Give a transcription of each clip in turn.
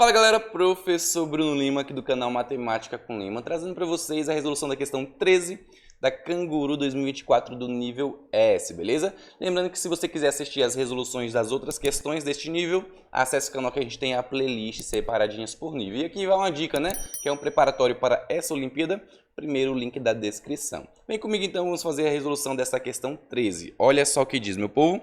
Fala galera, professor Bruno Lima aqui do canal Matemática com Lima, trazendo para vocês a resolução da questão 13 da Canguru 2024 do nível S, beleza? Lembrando que se você quiser assistir as resoluções das outras questões deste nível, acesse o canal que a gente tem a playlist separadinhas por nível. E aqui vai uma dica, né? Que é um preparatório para essa Olimpíada, primeiro o link da descrição. Vem comigo então, vamos fazer a resolução dessa questão 13. Olha só o que diz, meu povo.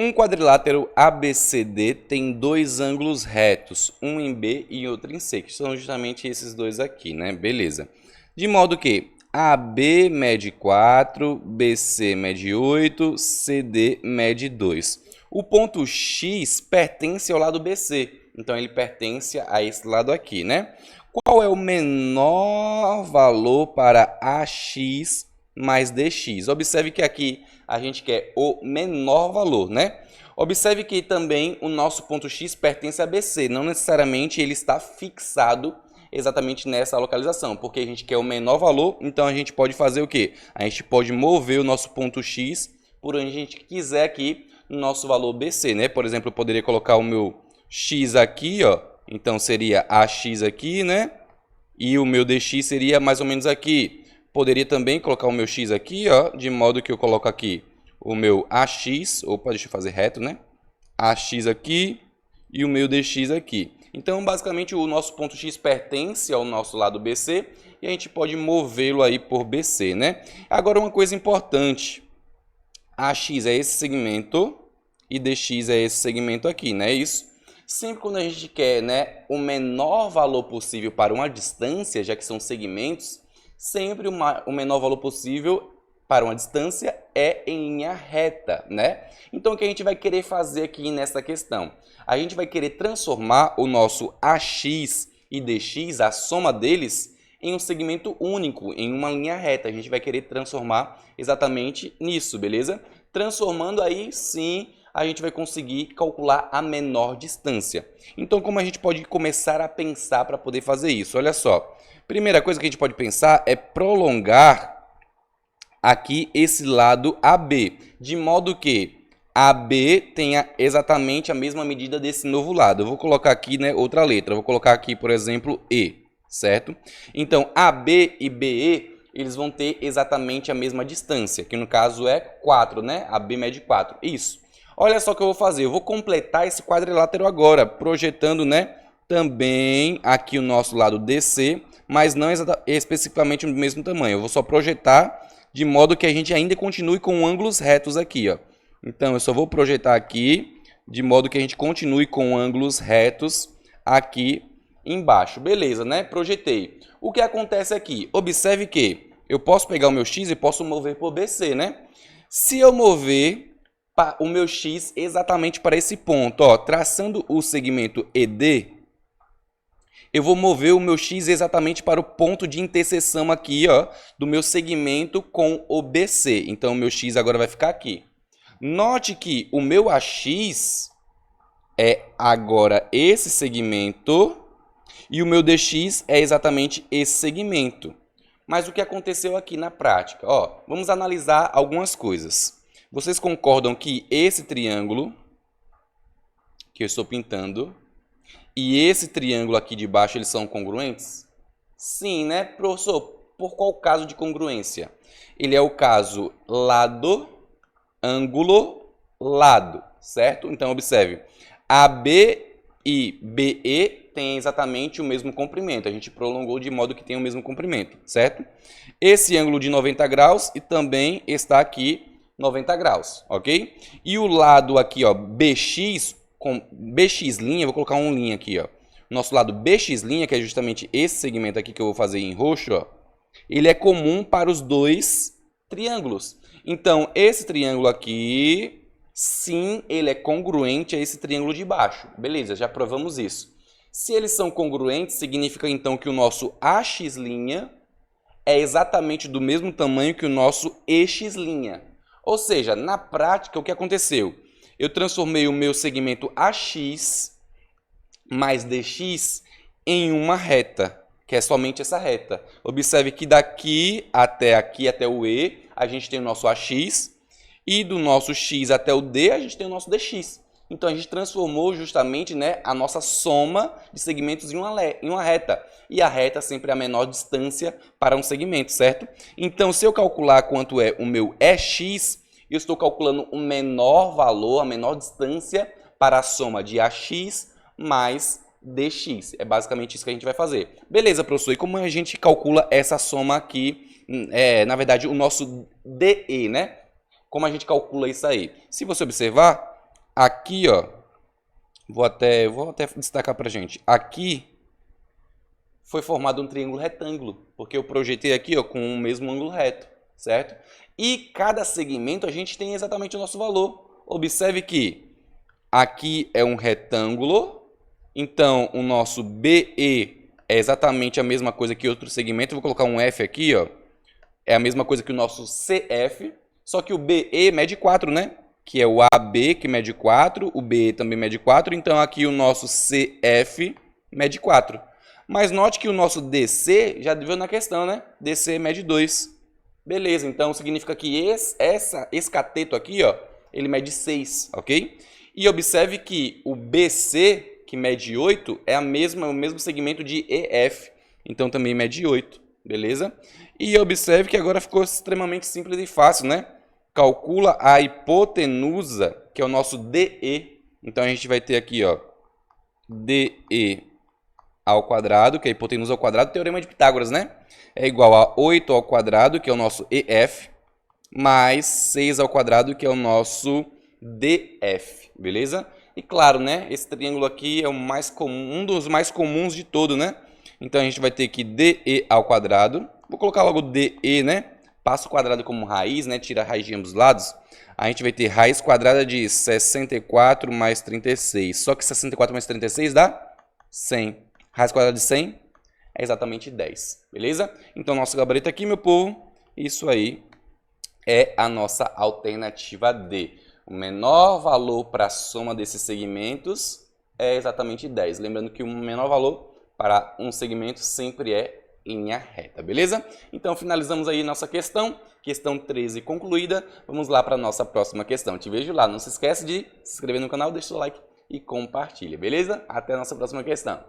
Um quadrilátero ABCD tem dois ângulos retos, um em B e outro em C, que são justamente esses dois aqui, né? Beleza. De modo que AB mede 4, BC mede 8, CD mede 2. O ponto X pertence ao lado BC, então ele pertence a esse lado aqui, né? Qual é o menor valor para AX mais DX? Observe que aqui a gente quer o menor valor, né? Observe que também o nosso ponto X pertence a BC, não necessariamente ele está fixado exatamente nessa localização, porque a gente quer o menor valor, então a gente pode fazer o quê? A gente pode mover o nosso ponto X por onde a gente quiser aqui no nosso valor BC, né? Por exemplo, eu poderia colocar o meu X aqui, ó, então seria AX aqui, né? E o meu DX seria mais ou menos aqui. Poderia também colocar o meu X aqui, ó, de modo que eu coloco aqui o meu AX, opa, deixa eu fazer reto, né? AX aqui e o meu DX aqui. Então, basicamente, o nosso ponto X pertence ao nosso lado BC e a gente pode movê-lo aí por BC, né? Agora, uma coisa importante. AX é esse segmento e DX é esse segmento aqui, né? Isso. Sempre quando a gente quer, né, o menor valor possível para uma distância, já que são segmentos, sempre o menor valor possível para uma distância é em linha reta, né? Então, o que a gente vai querer fazer aqui nessa questão? A gente vai querer transformar o nosso AX e DX, a soma deles, em um segmento único, em uma linha reta. A gente vai querer transformar exatamente nisso, beleza? Transformando aí, sim, a gente vai conseguir calcular a menor distância. Então, como a gente pode começar a pensar para poder fazer isso? Olha só. Primeira coisa que a gente pode pensar é prolongar aqui esse lado AB, de modo que AB tenha exatamente a mesma medida desse novo lado. Eu vou colocar aqui, né, outra letra. Eu vou colocar aqui, por exemplo, E, certo? Então, AB e BE, eles vão ter exatamente a mesma distância, que no caso é 4, né? AB mede 4. Isso. Olha só o que eu vou fazer. Eu vou completar esse quadrilátero agora, projetando, né, também aqui o nosso lado DC, mas não especificamente no mesmo tamanho. Eu vou só projetar de modo que a gente ainda continue com ângulos retos aqui, ó. Então, eu só vou projetar aqui de modo que a gente continue com ângulos retos aqui embaixo. Beleza, né? Projetei. O que acontece aqui? Observe que eu posso pegar o meu X e posso mover por BC, né? Se eu mover o meu X exatamente para esse ponto, ó, traçando o segmento ED, eu vou mover o meu X exatamente para o ponto de interseção aqui, ó, do meu segmento com o BC. Então, o meu X agora vai ficar aqui. Note que o meu AX é agora esse segmento e o meu DX é exatamente esse segmento. Mas o que aconteceu aqui na prática? Ó, vamos analisar algumas coisas. Vocês concordam que esse triângulo que eu estou pintando e esse triângulo aqui de baixo, eles são congruentes? Sim, né, professor? Por qual caso de congruência? Ele é o caso lado, ângulo, lado, certo? Então, observe. AB e BE têm exatamente o mesmo comprimento. A gente prolongou de modo que tem o mesmo comprimento, certo? Esse ângulo de 90 graus e também está aqui 90 graus, ok? E o lado aqui, ó, BX, com BX', vou colocar um linha aqui, ó. Nosso lado BX', que é justamente esse segmento aqui que eu vou fazer em roxo, ó, ele é comum para os dois triângulos. Então, esse triângulo aqui, sim, ele é congruente a esse triângulo de baixo. Beleza, já provamos isso. Se eles são congruentes, significa então que o nosso AX' é exatamente do mesmo tamanho que o nosso EX'. Ou seja, na prática, o que aconteceu? Eu transformei o meu segmento AX mais DX em uma reta, que é somente essa reta. Observe que daqui, até o E, a gente tem o nosso AX, e do nosso X até o D, a gente tem o nosso DX. Então a gente transformou justamente, né, a nossa soma de segmentos em uma reta. E a reta sempre é a menor distância para um segmento, certo? Então se eu calcular quanto é o meu EX, eu estou calculando o menor valor, a menor distância para a soma de AX mais DX. É basicamente isso que a gente vai fazer. Beleza, professor, e como a gente calcula essa soma aqui? Na verdade, o nosso DE, né? Como a gente calcula isso aí? Se você observar, aqui, ó, vou até destacar pra gente. Aqui foi formado um triângulo retângulo, porque eu projetei aqui, ó, com o mesmo ângulo reto, certo? E cada segmento a gente tem exatamente o nosso valor. Observe que aqui é um retângulo, então o nosso BE é exatamente a mesma coisa que outro segmento. Eu vou colocar um F aqui, ó. É a mesma coisa que o nosso CF, só que o BE mede 4, né? Que é o AB que mede 4, o BE também mede 4, então aqui o nosso CF mede 4. Mas note que o nosso DC já viu na questão, né? DC mede 2. Beleza, então significa que esse cateto aqui, ó, ele mede 6, ok? E observe que o BC, que mede 8, é o mesmo segmento de EF, então também mede 8, beleza? E observe que agora ficou extremamente simples e fácil, né? Calcula a hipotenusa, que é o nosso DE. Então a gente vai ter aqui, ó, DE ao quadrado, que é a hipotenusa ao quadrado, teorema de Pitágoras, né? É igual a 8 ao quadrado, que é o nosso EF, mais 6 ao quadrado, que é o nosso DF, beleza? E claro, né, esse triângulo aqui é o mais comum, um dos mais comuns de todo, né? Então a gente vai ter que DE ao quadrado. Vou colocar logo DE, né? Passa o quadrado como raiz, né? Tira a raiz de ambos os lados. A gente vai ter raiz quadrada de 64 mais 36. Só que 64 mais 36 dá 100. Raiz quadrada de 100 é exatamente 10, beleza? Então nosso gabarito aqui, meu povo, isso aí é a nossa alternativa D. O menor valor para a soma desses segmentos é exatamente 10. Lembrando que o menor valor para um segmento sempre é linha reta, beleza? Então finalizamos aí nossa questão 13 concluída. Vamos lá para a nossa próxima questão. Te vejo lá. Não se esquece de se inscrever no canal, deixa o like e compartilha, beleza? Até a nossa próxima questão.